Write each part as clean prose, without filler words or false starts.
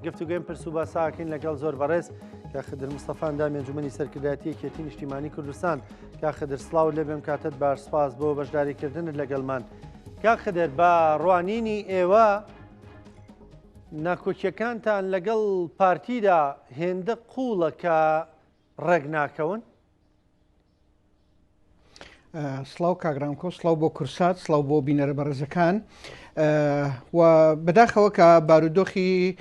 گفتوگوین پرسو باساکەین لەگەڵ زۆر بەڕێز کە خدر مستەفان دامێن ئەنجومەنی سەرکردایەتی یەکێتی نیشتیمانی کوردستان کا خدر سڵاو لێبێم کاتت بار سپاس بۆ بەشداریکردنت لەگەڵمان کا خدر بە ڕوانینی ئێوە ناکۆکیەکانتان لەگەڵ پارتیدا هێندە قوڵە کە ڕێک ناکەون سڵاو کاگرانکۆ سڵاو بۆ کورسات سڵاو بۆ بینەرە بەڕێزەکان و بەداخەوە کە بارودۆخی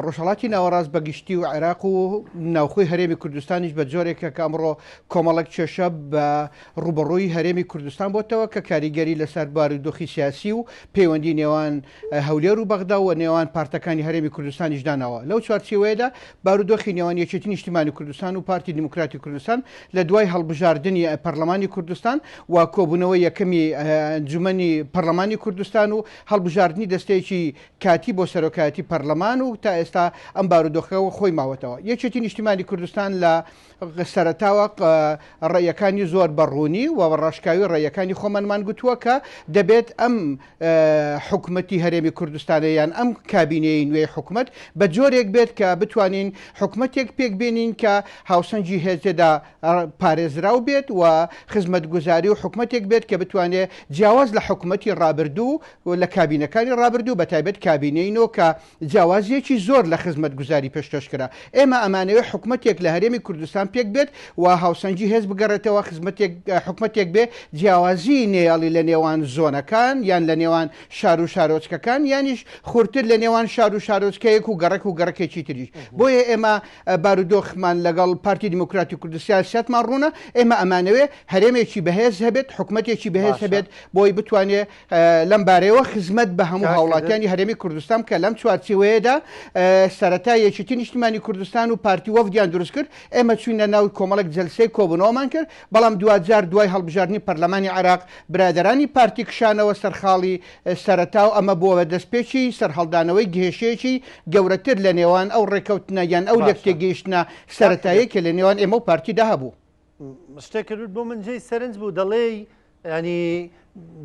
ڕۆژهەڵاتی ناوەڕاست بەگشتی و عێراق و ناوخۆی هەرێمی کوردستانیش بە جۆرێکە کە ئەمڕۆ کۆمەڵک کێشە بە ڕوبەڕووی هەرێمی کوردستان بۆتەوە کە کاریگەری لەسەر بارودۆخی سیاسی و پەیوەندی نێوان هەولێر و بەغدا و نێوان پارتەکانی هەرێمی کوردستانیش داناوە لەو چوارچێوەیەدا بارودۆخی نێوان یەکێتی نیشتیمانی کوردستان و پارتی دیموکراتی کوردستان لە دوای هەڵبژاردننی پەرلەمانی کوردستان و کۆبوونەوەی یەکەمی ئەنجومەنی پەرلەمانی کوردستان و هەڵبژاردننی دەستەیەکی کاتی بۆ سەرۆکایەتی پەرلەمان و تا ئێستا ئەم بارودۆخەوە خۆی ماوەتەوە یەکێتی نیشتیمانی کوردستان لە سەرەتاوە ڕێیەکانی زۆر بەڕوونی و ڕاشکاوی ڕێیەکانی خۆمانمان گوتووە کە دەبێت ئەم حکوومەتی هەرێمی کوردستانە یان ئەم کابینەی نوێی حکوومەت بە جۆرێک بێت کە بتوانین حکوومەتێک پێک بێنین کە هاوسەنگی هێزێدا پارێزراو بێت و خزمەتگوزاری و حکوومەتێک بێت کە بتوانێت جیاواز لە حکوومەتی ڕابردوو و لە کابینەکانی ڕابردوو بەتایبەت کابینەینەوە کە جیاوازیەکی زۆر لە خزمەتگوزاری پێشکەشکرا ئێمە ئەمانەوەی حکوومەتێک لە هەرێمی کوردستان پێک بێت و هاوسەنگی هێز بگەڕێتەوە حکوومەتێک بێ جیاوازی نێیاڵی لە نێوان زۆنەکان یان لە نێوان شار و شارۆچکەکان یانیش خورتر لە نێوان شار و شارۆچکەیەک و گەڕک و گەڕکێکی تریش بۆیە ئێمە بارودۆخمان لەگەڵ پارتی دیموکراتی کوردستان سیاتمان ڕوونە ئێمە ئەمانەوێ هەرێمێکی بەهێز هەبێت حکوومەتێکی بەهێز هەبێت بۆی بتوانێت لەم بارەیەوە خزمەت بە هەموو هاوڵاتیانی هەرێمی کوردستان کە لەم چوارچێوەیەدا سەرەتا یەکێتی نیشتیمانی کوردستان و پارتی وەفدیان دروست کرد ئێمە چوینە ناو کۆمەڵک جەلسەی کۆبوونەوەمان کرد بەڵام دوجار دوای هەڵبژاردننی پەرلەمانی عێراق برادرانی پارتی کشانەوە سەرخاڵی سەرەتا و ئەمە بۆەوە دەستپێکی سەرهەڵدانەوەی گێشەیەکی گەورەتر لە نێوان ئەو ڕێکەوتنە یان ئەو لەکتێگەیشتە سەرەتاییەکە لە نێوان ئێمە و پارتیدا هەبوو شتێکرد بۆ من جێی سەرنج بوو دەڵێ ینی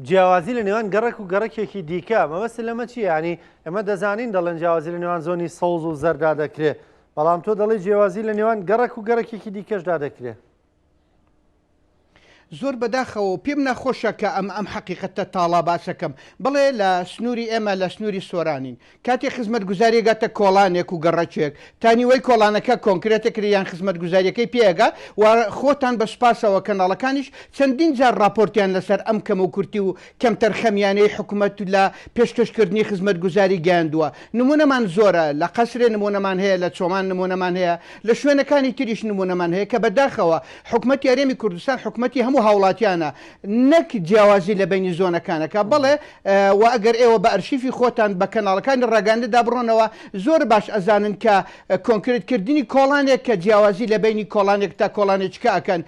جیاوازی لە نێوان گەڕک و گەڕکێکی دیکە مەبەست لەمە چی ینی ئەمە دەزانین دەڵێن جیاوازی لە نێوان زۆنی سەوز و زەردا دەکرێت بەڵام تۆ دەڵێ جیاوازی لە نێوان گەڕک و گەڕکێکی دیکەشدا دەکرێت زۆر بەداخەوە پێم نەخۆشە کە ئەم حقیقەتە تاڵا باسەکەم بڵێ لە سنووری ئێمە لە سنووری سۆرانین کاتێ خزمەت گوزاری گاتە کۆڵانێک و گەڕەچێک تانیوەی کۆڵانەکە کۆنکرێتەکری یان خزمەت گوزاریەکەی پێگا و خۆتان بە سپاسەوە کەناڵەکانیش چەندین جار راپۆرتیان لەسەر ئەم کەم و کورتی و کەم تەرخەمیانەی حکوومەت لە پێشکەشکردنی خزمەت گوزاری گەاندووە نمونەمان زۆرە لە قەسرێ نمونەمان هەیە لە چۆمان نمونەمان هەیە لە شوێنەکانی تریش نمونەمان هەیە کە بەداخەوە حکوومەتی هەرێمی کوردستان حکوومەتی هەموو هاوڵاتیانە نەک جیاوازی لە بینی زۆنەکانەکە بڵێ و ئەگەر ئێوە بە ئەرشیفی خۆتان بە کەناڵەکانی ڕاگەاندەدا بڕۆنەوە زۆر باش ئەزانن کە کۆنکرێتکردنی کۆڵانێک کە جیاوازی لە بینی کۆڵانێک تا کۆڵانێککە ئەکەن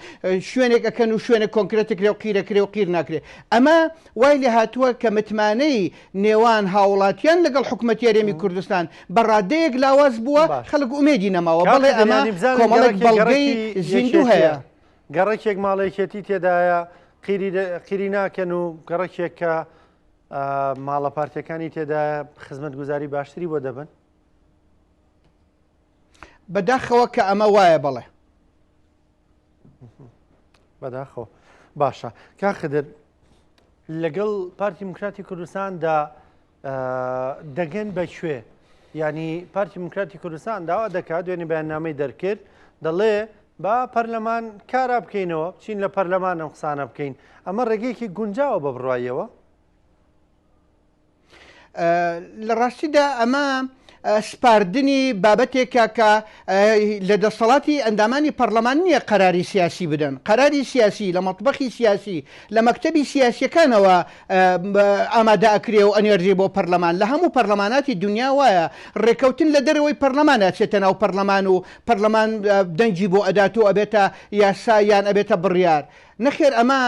شوێنێک ئەکەن و شوێنە کۆنکرێتێکرێ و قیرەکرێ و قیر ناکرێت ئەمە وای لێ هاتووە کە متمانەی نێوان هاوڵاتیان لەگەڵ حکوومەتی هەرێمی کوردستان بەڕادەیەک لاواز بووە خەڵک ئومێدی نەماوە بڵێ ئەمە کۆمەڵک بەڵگەی زیندوو هەیە گەڕێکێک ماڵێکێتی تێدایە قیری ناکەن و گەڕێکێک کە ماڵە پارتیەکانی تێدا خزمەت گوزاری باشتری بۆ دەبن بەداخەوە کە ئەمە وایە بڵێ بەداخەوە باشە کاخدر لەگەڵ پارتی دیموکراتی کوردستاندا دەگەن بەکوێ ینی پارتی دیموکراتی کوردستان داوا دەکات دوێنێ بەیاننامەی دەرکرد دەڵێ با پەرلەمان کارا بکەینەوە بچین لە پەرلەمان ئەم قسانە بکەین ئەمە ڕێگەیەکی گونجاوە بە بڕایەوە لە ڕاستیدا ئەمە سپاردنی بابەتێکە کە لە دەسەڵاتی ئەندامانی پەرلەمان نییە قەراری سیاسی بدەن قەراری سیاسی لە مەطبەخی سیاسی لە مەکتەبی سیاسیەکانەوە ئامادە ئەکرێ و ئەنێرجێ بۆ پەرلەمان لە هەموو پەرلەماناتی دنیا وایە ڕێکەوتن لە دەرەوەی پەرلەمانە چێتە ناو پەرلەمان و پەرلەمان دەنجی بۆ ئەدات و ئەبێتە یاسا یان ئەبێتە بڕیار نەخێر ئەمە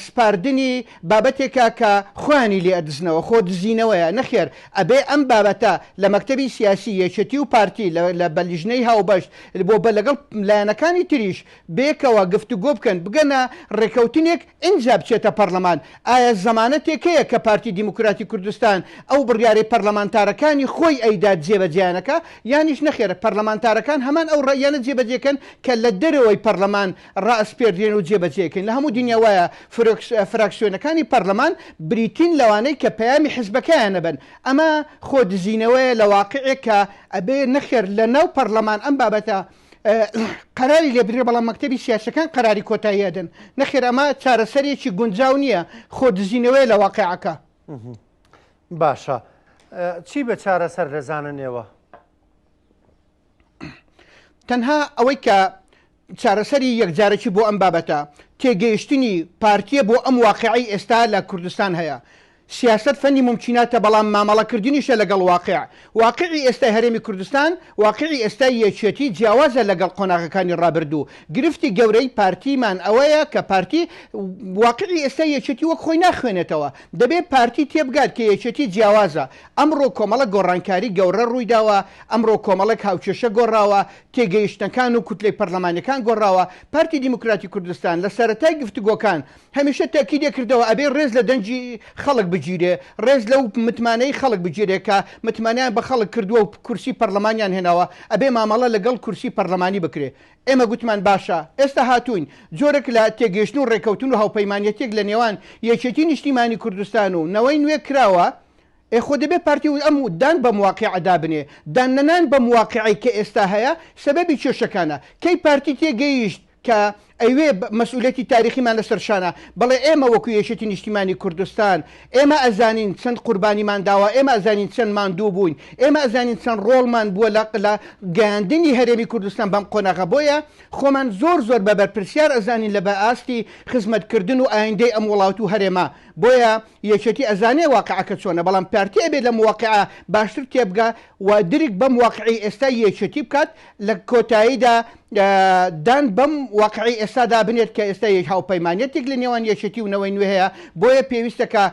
سپاردنی بابەتێکە کە خوانی لێ ئەدزنەوە خۆ دزینەوەیە نەخێر ئەبێ ئەم بابەتە لە مەکتەبی سیاسی یەکێتی و پارتی لە بەلیژنەی هاوبەشت بۆ بە لەگەڵ لایەنەکانی تریش بێکەوە گفتوگۆ بکەن بگەنە ڕێکەوتنێک ئینجا بچێتە پەرلەمان ئایا زەمانەتێکەیە کە پارتی دیموکراتی کوردستان ئەو بڕیارەی پەرلەمانتارەکانی خۆی ئەیداد جێبەجیانەکە یانیش نەخێرە پەرلەمانتارەکان هەمان ئەو ڕێیانە جێبەجێکەن کە لە دەرەوەی پەرلەمان ڕائسپێردێن و جێبەجێکن لە هەموو دنیا وایە فراکسیۆنەکانی پەرلەمان بریتین لەوانەی کە پەیامی حیزبەکەیانە بن ئەمە خۆ دزینەوەیە لە واقعێک کە ئەبێ نەخێر لە ناو پەرلەمان ئەم بابەتە قەراری لێبرێ بەڵام مەکتەبی سیاسەکان قەراری کۆتاییەدەن نەخێر ئەمە چارەسەرێکی گونجاو نییە خۆ دزینەوەی لە واقعەکە باشە چی بە چارەسەر دەزاننەوە تەنها ئەوەی کە چارەسەری یەکجارێکی بۆ ئەم بابەتە تێگەیشتنی پارتیە بۆ ئەم واقعی ئێستا لە کوردستان هەیە سیاست فەنی ممکناتە بەڵام مامەڵەکردنیشە لەگەڵ واقعی ئێستای هەرێمی کوردستان واقعی ئێستای یەکێتی جیاوازە لەگەڵ قۆناغەکانی ڕابردوو گرفتی گەورەی پارتیمان ئەوەیە کە پارتی واقعی ئێستای یەکێتی وەک خۆی ناخوێنێتەوە دەبێت پارتی تێبگات کە یەکێتی جیاوازە ئەمڕۆ کۆمەڵە گۆڕانکاری گەورە ڕوویداوە ئەمڕۆ کۆمەڵک هاوچێشە گۆڕاوە تێگەیشتەکان و کوتلەی پەرلەمانەکان گۆڕاوە پارتی دیموکراتی کوردستان لە سەرەتای گفتوگۆکان هەمیشە تاکیدێ کردەوە ئەبێ ڕێز لە دەنجی خەڵک بگیرێ ڕێز لەو متمانەی خەڵک بگیرێ کە متمانیان بە خەڵک کردووە و کورسی پەرلەمانیان هێناوە ئەبێ مامەڵە لەگەڵ کورسی پەرلەمانی بکرێ ئێمە گوتمان باشە ئێستا هاتوین جۆرێک لە تێگەیشتن و ڕێکەوتن و هاوپەیمانەتێک لە نێوان یەکێتی نیشتیمانی کوردستان و نەوەی نوێ کراوە خۆ دەبێت پارتی ئەم دان بە مواقعدا بنێ دانەنان بە مواقعی کە ئێستا هەیە سەبەبی کێشەکانە کەی پارتی تێگەیشت کە ئەوێ مەسئولەتی تاریخیمان لەسەرشانە بەڵێ ئێمە وەکو یەکێتی نیشتیمانی کوردستان ئێمە ئەزانین چەند قوربانیمان داوە ئێمە ئەزانین چەند ماندوو بووین ئێمە ئەزانین چەند ڕۆڵمان بووە لە گەیاندنی هەرێمی کوردستان بەم قۆناغە بۆیە خۆمان زۆر بە بەرپرسیار ئەزانین لە بەئاستی خزمەتکردن و ئایندەی ئەم وڵات و هەرێما بۆیە یەکێتی ئەزانێ واقعەکە چۆنە بەڵام پارتی ئەبێت لە مواقعە باشتر تێبگا و دریک بەم واقعی ئێستا یەکێتی بکات لە کۆتاییدا دان بەم واقعی ئێستادا بنێت کە ئێستا هاوپەیمانەتێک لە نێوان یەکێتی و نەوەی نوێ هەیە بۆیە پێویستەکە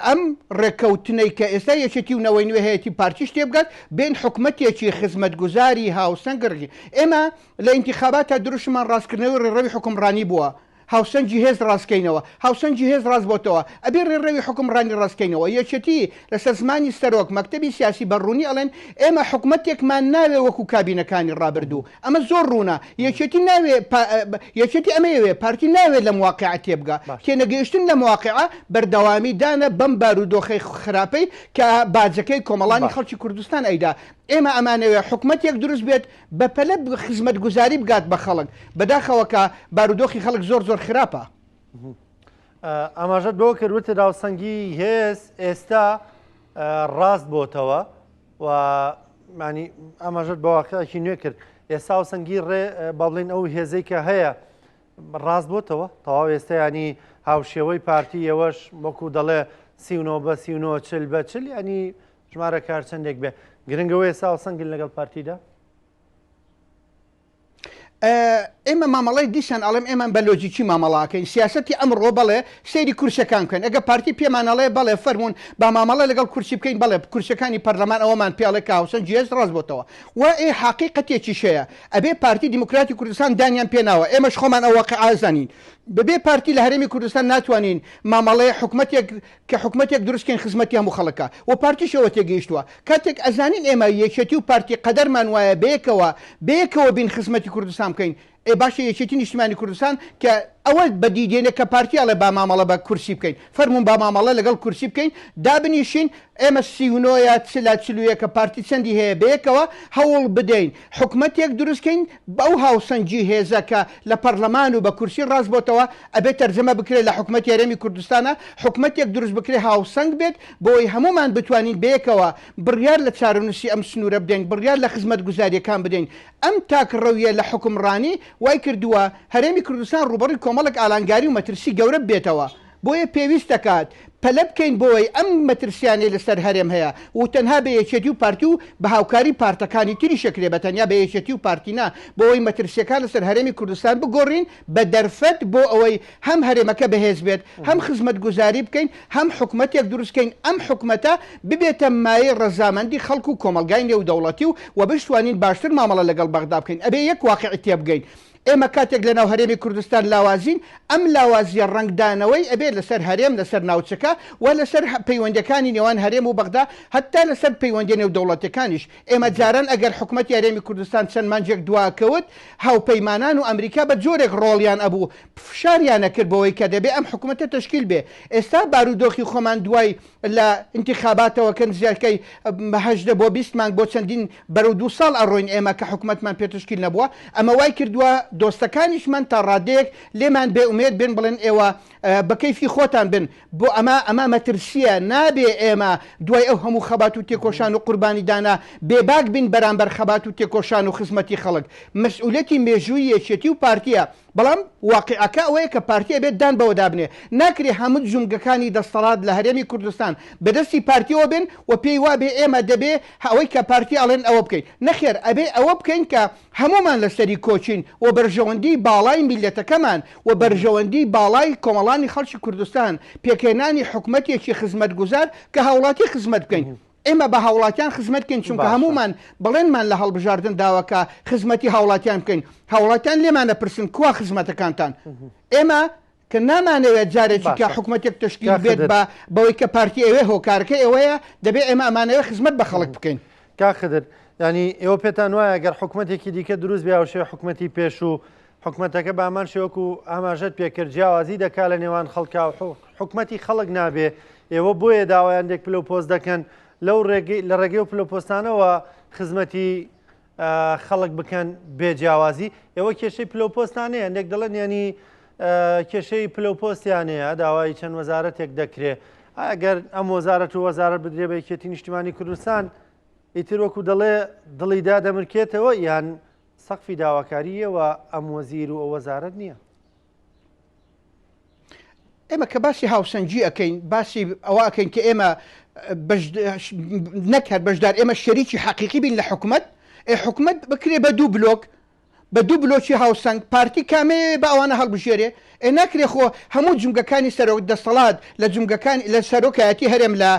ئەم ڕێکەوتنەی کە ئێستا یەکێتی و نەوەی نوێ هەیەی پارتیش تێبگات بین حکومەتێکی خزمەتگوزاری هاوسەنگڕی ئێمە لە ئینتیخاباتە دروشمان ڕاستکردنەوەی ڕێڕەوی حکومڕانی بووە هاوسەنجی هێز ڕاستکەینەوە هاوسەنجی هێز ڕاست بۆتەوە ئەبێ ڕێڕەوی حکومڕانی ڕاستکەینەوە یەکێتی لەسەر زمانی سەرۆک مەکتەبی سیاسی بەڕوونی ئەڵێن ئێمە حکومەتێکمان ناوێ وەکو کابینەکانی ڕابردوو ئەمە زۆر ڕوونە یەکێتی ناوێ یەکێتی ئەمەوێ پارتی ناوێت لە مواقعە تێبگا تێنەگەیشتن لە مواقعە بەردەوامی دانە بەم بارودۆخەی خراپەی کە باجەکەی کۆمەڵانی خەڵکی کوردستان ئەیدا ئێمە ئەمانەوێ حکومەتێک دروست بێت بە پەلە خزمەتگوزاری بگات بە خەڵک بەداخەوە کە بارودۆخی خەڵک زۆر خراپە ئاماژەت بۆ کردوتە داوسەنگی هێز ئێستا ڕاست بۆتەوە و مانی ئاماژەت بە واقعەکی نوێ کرد ئێستا وسەنگی ڕێ بەڵێن ئەو هێزەی کە هەیە ڕاست بۆتەوە تەواو ئێستا ینی هاوشێوەی پارتی ئێوەش وەکو دەڵێ 39 40 ینی ژمارە کار چەندێک بێ گرنگەوە ئێستا وسەنگن لەگەڵ پارتیدا ئێمە مامەڵی دیسان ئەڵێم ئێمە بە لۆجیکی مامەڵاکەین سیاسەتی ئەمڕۆ بڵێ سەیری کورسەکان بکەن ئەگە پارتی پێمانەڵێ بڵێ فەرمونون با مامەڵە لەگەڵ کورسی بکەین بڵێ کورسەکانی پەرلەمان ئەوەمان پیاڵێک هاوسەنج هێز ڕاست بۆتەوە و حقیقەتێکی شەیە ئەبێ پارتی دیموکراتی کوردستان دانیان پێناوە ئێمەش خۆمان ئەو واقع ئازانین بەبێ پارتی لە هەرێمی کوردستان ناتوانین مامەڵەیە حکومەتێک کە حکومەتێک دروستکەین خزمەتی هەموو خەڵکە و پارتیشەوە تێگەیشتووە کاتێک ئەزانین ئێمە یەکێتی و پارتی قەدەرمان وایە بەیەکەوە بین خزمەتی کوردستان بکەین باشە یەکێتی نیشتیمانی کوردستان کە ئەوە بەدیدێنێ کە پارتیاڵێ با مامەڵە بە کورسی بکەین فەرمونون با مامەڵە لەگەڵ کورسی بکەین دابنیشین ئێمە 39 کە پارتی چەندی هەیە بەیەکەوە هەوڵ بدەین حکومەتێک دروستکەین بەو هاوسەنجی هێزەکە لە پەرلەمان و بە کورسی ڕاست بۆتەوە ئەبێت تەرجەمە بکرێت لە حکومەتی هەرێمی کوردستانە حکومەتێک دروست بکرێت هاوسەنگ بێت بۆی هەمومان بتوانین بەیەکەوە بڕیار لە چارەنووسی ئەم سنوورە بدەین بڕیار لە خزمەت گوزاریەکان بدەین ئەم تاکڕەویە لە حکومڕانی وای کردووە هەرێمی کوردستان ڕوبەڕی کۆمەڵک ئالانگاری و مەترسی گەورە بێتەوە بۆیە پێویست دەکات پەلە بکەین بۆی ئەم مەترسیانەی لەسەر هەرێم هەیە و تەنها بە یەکێتی و پارتی و بە هاوکاری پارتەکانی تری شەکرێ بە تەنیا بە یەکێتی و پارتینا بۆەوەی مەترسیەکان لەسەر هەرێمی کوردستان بگۆڕین بە دەرفەت بۆ ئەوەی هەم هەرێمەکە بەهێز بێت هەم خزمەت گوزاری بکەین هەم حکوومەتێک دروستکەین ئەم حکوومەتە ببێتە مایە ڕەزامەندی خەڵکو و کۆمەلگای نێودەوڵەتی و بشتوانین باشتر مامەڵە لەگەڵ بەغدا بکەین ئەبێ یەک واقعی تێ بگەین ئێمە کاتێک لە ناو هەرێمی کوردستان لاوازین ئەم لاوازیە ڕنگدانەوەی ئەبێت لەسەر هەرێم لەسەر ناوچەکە و لەسەر پەیوەندەکانی نێوان هەرێم و بەغدا هەتا لەسەر پەیوەندی نێودەوڵەتەکانیش ئێمە جاران ئەگەر حکوومەتی هەرێمی کوردستان چەند مانجێک دواکەوت هاوپەیمانان و ئەمریکا بە جۆرێک ڕۆڵیان ئەبوو فشاریانە کرد بەوەی کە دەبێ ئەم حکوومەتە تشکیل بێ ئێستا بارودۆخی خۆمان دوای لە انتخاباتەوە کەن زیارکەی 18 بۆ 20 مانگ بۆ چەندین بەرەو 2 ساڵ ئەڕۆین ئێمە کە حکوومەتمان پێتشکیل نەبووە ئەمە وای کردووە دۆستەکانیشمان تا ڕادەیەک لێمان بێ ئومێد بن بڵێن ئێوە بە کەیفی خۆتان بن بۆ ئەمە مەترسیە نابێ ئێمە دوای ئەو هەموو خەبات و تێکۆشان و قوربانی دانا بێباک بین بەرامبەر خەبات و تێکۆشان و خزمەتی خەڵک مەسئولەتی مێژووی یەکێتی و پارتیە بەڵام واقعەکە ئەوەیە کە پارتیە بێت دان بەوە دابنێ ناکرێ هەموو جومگەکانی دەسەڵات لە هەرێمی کوردستان بەدەستی پارتیەوە بن و پێی وابێ ئێمە دەبێ ئەوەی کە پارتی ئەڵێن ئەوە بکەین نەخێر ئەبێ ئەوە بکەین کە هەمومان لەسەری کۆچین و بەرژەوەندی باڵای میلەتەکەمان و بەرژەوەندی باڵای کۆمەڵانی خەڵکی کوردستان پێکێنانی حکوومەتێکی خزمەت گوزار کە هاوڵاتی خزمەت بکەین ئێمە بە هاوڵاتیان خزمەتکەین چونکە هەمومان بڵێنمان لە هەڵبژاردن داوەکە خزمەتی هاوڵاتیان بکەین هاوڵاتیان لێمانە پرسن کوا خزمەتەکانتان ئێمە کە نامانەوێت جارێکی کە حکوومەتێک تشکیل بێت بەوەی کە پارتی ئەوێ هۆکارەکە ئێوەیە دەبێت ئێمە ئەمانەوە خزمەت بە خەڵک بکەین کاخدر ینی ئێوە پێتان وایە گەر حکوومەتێکی دیکە دروست بێ شێ حکوومەتی پێش و حکوومەتەکە بامان شێوەکو ئاماژەت پێکرد جیاوازی دەکا لە نێوان خەڵکا و حکوومەتی خەڵک نابێ ئێوە بۆیە داوایان دێک پلە و پۆست دەکەن لەو لە ڕێگەی و پلۆپۆستانەوە خزمەتی خەڵک بکەن بێجیاوازی ئێوە کێشەی پلۆپۆستانەیە هەندێک دەڵێن ینی کێشەی پلۆپۆستیانەیە داوای چەند وەزارەتێک دەکرێت ئەگەر ئەم وەزارەت و وەزارەت بدرێ بە یەکێتی نیشتیمانی کوردستان ئیتر وەکو دەڵێ دڵیدا دەمرکێتەوە یان سەقفی داواکاریەوە ئەم وەزیر و ئەو وەزارەت نییە ئێمە کە باسی هاوسەنجی ئەەکەین باسی ئەوە ئەەکەین کە ئێمە نەکرد بەشدار ئێمە شەریکی حەقیقی بین لە حکوومەت حکوومەت بکرێ بە دوو بلۆک بە دوو بلۆکی هاوسنگ پارتی کامێ بە ئەوانە هەڵبژێرێ ناکرێ خۆ هەموو جمگەکانی سەرۆک دەسەڵات لە جمگەکان لە سەرۆکایەتی هەرێم لە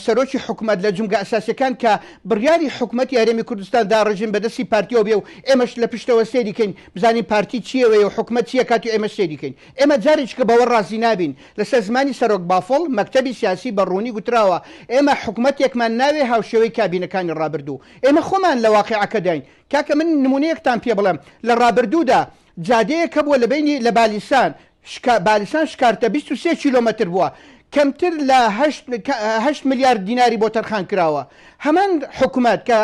سەرۆکی حکوومەت لە جمگە ئەساسیەکان کە بڕیاری حکوومەتی هەرێمی کوردستان داڕژین بەدەستی پارتیەوە بێ و ئێمەش لە پشتەوە سێریکەین بزانین پارتی چیەوەی و حکوومەت چیە کاتی ئێمە سێریکەین ئێمە جارێککە بەوە ڕازی نابین لەسەر زمانی سەرۆک بافڵ مەکتەبی سیاسی بەڕوونی گوتراوە ئێمە حکوومەتێکمان ناوێ هاوشێوەی کابینەکانی ڕابردوو ئێمە خۆمان لە واقعەکە داین کاکە من نمونەیەکتان پێ بڵێم لە ڕابردوودا جادەیەکە بووە لە بینی لە بالیسان شکارتە 23 کیلۆمەتر بووە کەمتر لە 8 میلیارد دیناری بۆ تەرخان کراوە هەمان حکوومەت کە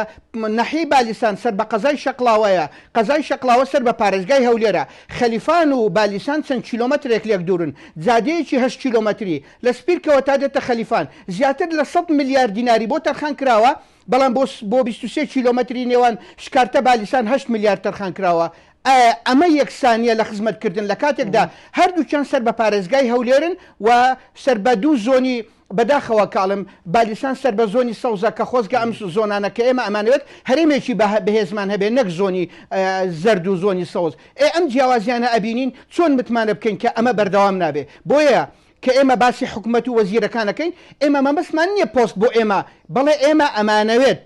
نەحی بالیسان سەر بە قەزای شەقلاوەیە قەزای شەقلاوە سەر بە پارێزگای هەولێرە خەلیفان و بالیسان چەند کیلۆمەترێک لێک دوورن جادەیەکی 8 کیلۆمەتری لە سپیرکەوە تا دێتە خەلیفان زیاتر لە 100 میلیارد دیناری بۆ تەرخان کراوە بەڵام بۆ 23 کیلۆمەتری نێوان شکارتە بالیسان 8 میلیارد تەرخان کراوە ئەمە یەکسانیە لە خزمەتکردن لە کاتێکدا هەردووچەند سەر بە پارێزگای هەولێرن و سەر بە دوو زۆنی بەداخەوە کاڵم بالیسان سەر بە زۆنی سەوزە کە خۆزگە ئەم زۆنانەکە ئێمە ئەمانەوێت هەرێمێکی بەهێزمان هەبێ نەک زۆنی زەرد و زۆنی سەوز ئەم جیاوازیانە ئەبینین چۆن متمانە بکەین کە ئەمە بەردەوام نابێ بۆیە کە ئێمە باسی حکوومەت و وەزیرەکانەکەین ئێمە مەمەسمان نییە پۆست بۆ ئێمە بەڵێ ئێمە ئەمانەوێت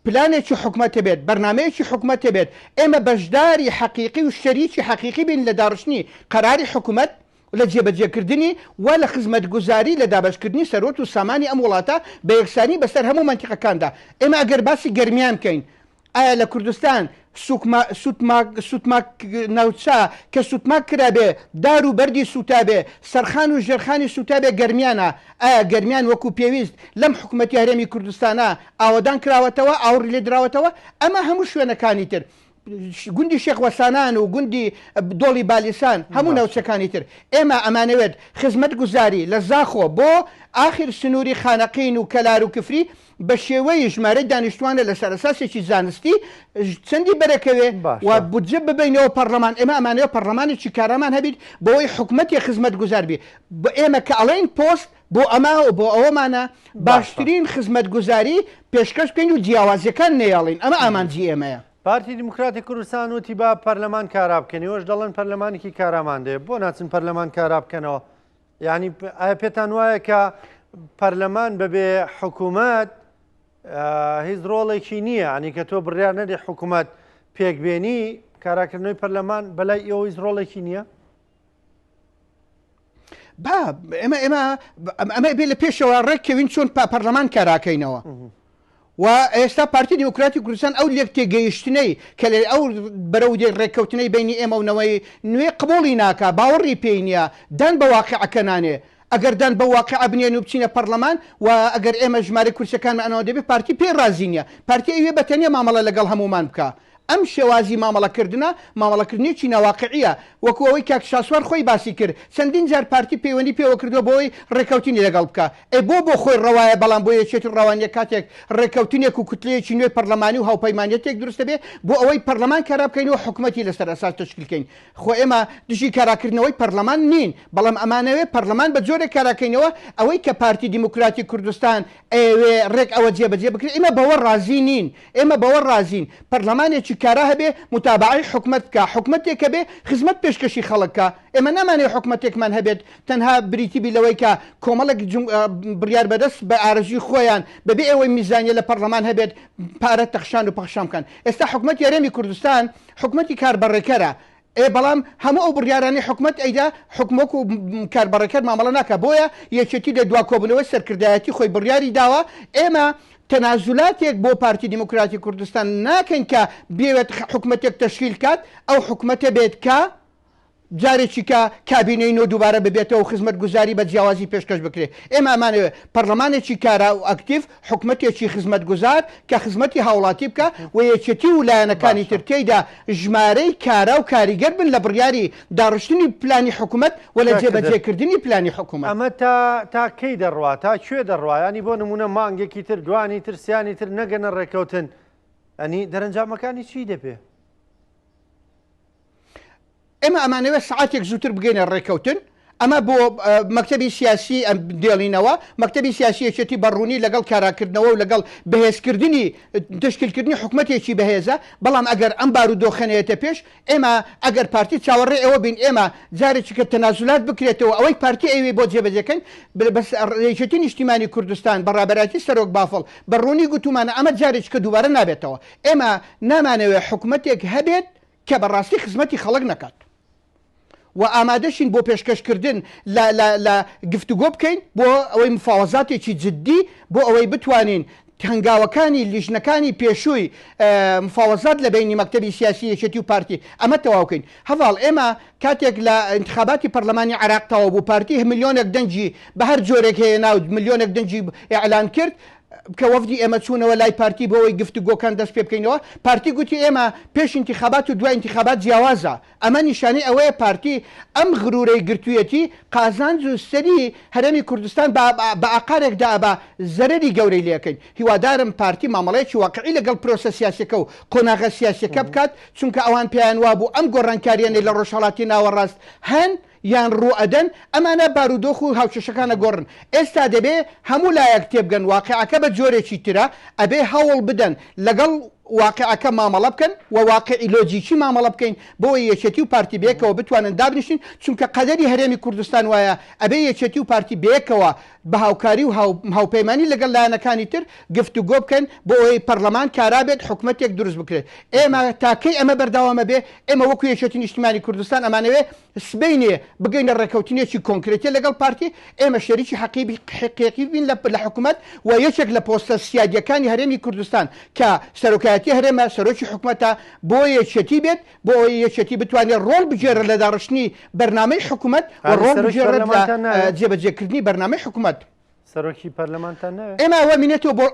پلانێکی حکوومەتە بێت بەرنمەیەکی حکوومەتە بێت ئێمە بەشداری حەقیقی و شەریکی حەقیقی بین لە داڕشتنی قەراری حکوومەت لە جێبەجێکردنی و لە خزمەت گوزاری لە دابشکردنی سەرۆت و سامانی ئەم وڵاتە بە یەکسانی بەسەر هەموو منتیقەکاندا ئێمە ئەگەر باسی گەرمیان بکەین ئایا لە کوردستان سوتماک ناوچە کە سوتماک کرابێ دار و بەردی سوتابێ سەرخان و ژێرخانی سوتابێ گەرمیانە ئایا گەرمیان وەکو پێویست لەم حکوومەتی هەرێمی کوردستانە ئاوەدان کراوەتەوە ئاوڕی لێ دراوەتەوە ئەمە هەموو شوێنەکانی تر گوندی شێخوەسانان و گوندی دۆڵی بالیسان هەموو ناوچەکانی تر ئێمە ئەمانەوێت خزمەت گوزاری لە زاخۆ بۆ ئاخر سنووری خانەقین و کەلار و کفری بە شێوەی ژمارە دانیشتوانە لە سەرەساسێکی زانستی چەندی بەرەکەوێ و بودجە ببینەوە پەرلەمان ئێمە ئەمانەوە پەرلەمانێکی کارەمان هەبیت بۆەوەی حکوومەتی خزمەت گوزار بێ ئێمە کە ئەڵێن پۆست بۆ ئەما و بۆ ئەوەمانە باشترین خزمەت گوزاری پێشکەش بکەین و جیاوازیەکان نێڵین ئەمە ئامانجی ئێمەیە. پارتی دیموکراتی کوردستان وتی با پەرلەمان کارا بکەنەوەش دەڵێن پەرلەمانێکی کارامان دێ بۆ ناچن پەرلەمان کارا بکەنەوە یعنی ئایا پێتان وایە کە پەرلەمان بەبێ حکوومەت هیچ ڕۆڵێکی نییە ئەنی کە تۆ بڕیار نەدێ حکوومەت پێکبێنی کاراکردنەوەی پەرلەمان بەلای ئێوە هیچ ڕۆڵێکی نییە؟ ئەمە بێ لە پێشەوە ڕێککەوین چۆن پەرلەمان کاراکەینەوە و ئێستا پارتی دیموکراتی کوردستان ئەو لێک تێگەیشتنەی کە لێ ئەو بەرەو ڕێککەوتنەی بینی ئێمەونەوەی نوێ قبولی ناکە باوەڕی پێی نییە دان بە واقعەکە نانێ ئەگەر دان بە واقع بنێن و بچینە پەرلەمان و ئەگەر ئێمە ژمارە کورسەکانمان ئەنەوە دەبێت پارتی پێ رازی نییە پارتی ئەوێ بەتەنیا مامەڵە لەگەڵ هەمومان بکە ئەم شێوازی مامەڵەکردنە مامەڵەکردنیی ناواقعیە وەکو ئەوەی کاک شاسوار خۆی باسی کرد چەندین جار پارتی پەیوەندی پێوە کردووە بۆی ڕێکەوتنی لەگەڵ بکە بۆ خۆی ڕەوایە بەڵام بۆ یەکێتی ڕەوانیە کاتێک ڕێکەوتنێک و کوتلەیەکی نوێی پەرلەمانی و هاوپەیمانیەتێک دروستە بێ بۆ ئەوەی پەرلەمان کارا بکەینەوە حکوومەتی لەسەر ئەساس تشکیلکەین خۆ ئێمە دژی کاراکردنەوەی پەرلەمان نین بەڵام ئەمانەوێت پەرلەمان بە جۆرێک کاراکەینەوە ئەوەی کە پارتی دیموکراتی کوردستان ئەوێ ڕێک ئەوە جێبەجێ بکرێت ئێمە بەوە رازی نین ئێمە بەوە رازین پەرلەمانێکی کارا هەبێ متابعی حکومت بکە حکومتێکە بێ خزمەت پێشکەشی خەڵکە ئێمە نامانێ حکومتێکمان هەبێت تەنها بریتیبی لەوەی کە کۆمەڵک بڕیار بەدەست بە ئارەژی خۆیان بەبێ ئەوەی میزانیە لە پەرلەمان هەبێت پارە تەخشان و پەخشان بکەن ئێستا حکومەتی هەرێمی کوردستان حکومەتی کاربەڕێکەرە بەڵام هەموو ئەو بڕیارانی حکومت ئەیدا حکومەک و کاربەڕێکەر مامەڵە ناکە بۆیە یەکێتی لە دواکۆبنەوەی سەرکردایەتی خۆی بڕیاری داوە ئێمە تەنازولاتێک بۆ پارتی دیموکراتی کوردستان ناکەن کە بێوێت حکومەتێک تەشکیل کات ئەو حکومەتە بێت کە جارێکی کە کابینەی نۆ دووبارە ببێتەوە خزمەت گوزاری بە جیاوازی پێشکەش بکرێت ئێمە ئەمانەوێت پەرلەمانێکی کارا و ئەکتیف حکومەتێکی خزمەت گوزار کە خزمەتی هاوڵاتی بکە و یەکێتی ولایەنەکانی تر تێیدا ژمارەی کارا و کاریگەر بن لە بڕیاری داڕشتنی پلانی حکومت و لە جێبەجێکردنی پلانی حکومت ئەمە تا کەی دەڕوا تا کوێ دەڕوایانی بۆ نمونە مانگێکی تر دوانی ترسیانی تر نەگەنە ڕێکەوتن ئەنی دەرەنجامەکانی چی دەبێ؟ ئێمە ئەمانەوێت سعاتێک زووتر بگەینە ڕێکەوتن ئەمە بۆ مەکتەبی سیاسی ئەم دێڵینەوە مەکتەبی سیاسیەکێتی بەڕوونی لەگەڵ کاراکردنەوە و لەگەڵ بەهێزکردنی تشکیلکردنی حکومەتێکی بەهێزە بەڵام ئەگەر ئەم بارودۆخەنەیەتە پێش ئێمە ئەگەر پارتی چاوەڕێ ئەوە بین ئێمە جارێکی کە تەنازولات بکرێتەوە ئەوەی پارتی ئەوێ بۆ جێبەجێکەن بەس ڕێژەتی نیشتیمانی کوردستان بەڕابەتی سەرۆک بافڵ بەڕوونی گوتومانە ئەمە جارێکی کە دووبارە نابێتەوە ئێمە نامانەوێت حکومەتێک هەبێت کە بەڕاستی خزمەتی خەڵک نەکات و ئامادەشین بۆ پێشکەشکردن لە گفتوگۆ بکەین بۆ ئەوەی مفاوەزاتێکی جددی بۆ ئەوەی بتوانین هەنگاوەکانی لیژنەکانی پێشووی مفاوەزات لە بینی مەکتەبی سیاسی یەکێتی و پارتی ئەمە تەواوکەین هەواڵ ئێمە کاتێک لە انتخاباتی پەرلەمانی عێراقتەوە بوو پارتی ملیۆنێک دەنجی بە هەر جۆرێک هەیە ناو ملیۆنێک دەنجی ئێعلان کرد کە وەفدی ئێمە چوونەوە لای پارتی بۆەوەی گفتوگۆکان دەست پێ بکەینەوە پارتی گوتی ئێمە پێش انتخابات و دوای انتخابات جیاوازە ئەمە نیشانەی ئەوەیە پارتی ئەم غرورەی گرتوویەتی قازانج و سەری هەرێمی کوردستان بە ئاقارێکدا بە زەرەری گەورەی لەکەین هیوادارم پارتی مامەڵەیەکی واقعی لەگەڵ پرۆسە سیاسەکە و قۆناغە سیاسەکە بکات چونکە ئەوان پێیان وابوو ئەم گۆڕانکاریانەی لە ڕۆژهەڵاتی ناوەڕاست هەن یان ڕوئەدەن ئەمانە بارودۆخ و هاوچەشەکانە گۆڕن ئێستا دەبێ هەموو لایەک تێبگەن واقعەکە بە جۆرێکی ترە ئەبێ هەوڵ بدەن لەگەڵ واقعەکە مامەڵە بکەن و واقعی لۆجیکی مامەڵە بکەین بۆ یەکێتی و پارتی بێکەوە بتوانن دابنیشین چونکە قەدەری هەرێمی کوردستان وایە ئەبێ یەکێتی و پارتی بێکەوە بە هاوکاری و هاوپەیمانی لەگەڵ لایەنەکانی تر گفتوگۆ بکەن بۆ ئەوەی پەرلەمان کارابێت حکومەتێک دروست بکرێت ئێمە تاکەی ئەمە بەرداوامە بێ ئێمە وەکو یەکێتی نیشتیمانی کوردستان ئەمانەوێ سبەینێ بگەینە ڕێکەوتنێکی کۆنکرێتی لەگەڵ پارتی ئێمە شەریکی حقیقی بین لە حکومەت و یەکێک لە پۆستە سیادیەکانی هەرێمی کوردستان کە سەرۆکایەتی هەرێمە سەرۆکی حکومەتە بۆ یەکێتی بێت بۆ یەکێتی بتوانێت ڕۆڵ بجێرە لە داڕشتنی بەرنامەی حکومەت و ڕۆڵ بجێرە لە جێبەجێکردنی بەرنامەی حکومەت سەرۆکی پەرلەمانتان نەوێت ئێمە ئەوە مینێتەوە بۆ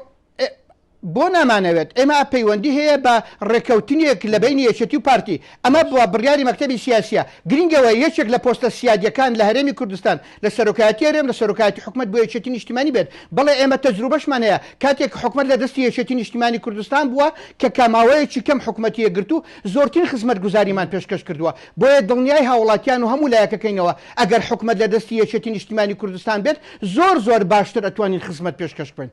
بۆ نامانەوێت ئێمە پەیوەندی هەیە بە ڕێکەوتنیەک لە بینی یەکێتی و پارتی ئەمە بووە بڕیاری مەکتەبی سیاسیە گرنگەوە یەکێک لە پۆستە سیادیەکان لە هەرێمی کوردستان لە سەرۆکایەتی هەرێم لە سەرۆکایەتی حکومەت بۆ یەکێتی نیشتیمانی بێت بەڵێ ئێمە تەجروبەشمان هەیە کاتێک حکومەت لە دەستی یەکێتی نیشتیمانی کوردستان بووە کە کاماوەیەکی کەم حکومەتیە گرت و زۆرترین خزمەتگوزاریمان پێشکەش کردووە بۆیە دڵنیای هاوڵاتیان و هەموو لایەکەکەینەوە ئەگەر حکومەت لە دەستی یەکێتی نیشتیمانی کوردستان بێت زۆر باشتر ئەتوانین خزمەت پێشکەش بکەین.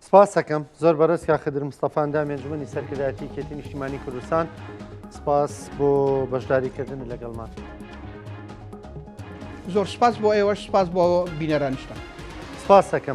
سپاس دەکەم زۆر بەڕێز کاخدر مستەفا ئەندامی ئەنجومەنی سەرکردایەتی یەکێتی نیشتیمانی کوردستان سپاس بۆ بەشداریکردن لەگەڵمان. زۆر سپاس بۆ ئێوەش سپاس بۆ بینەرانیشتان. سپاس دەکەم.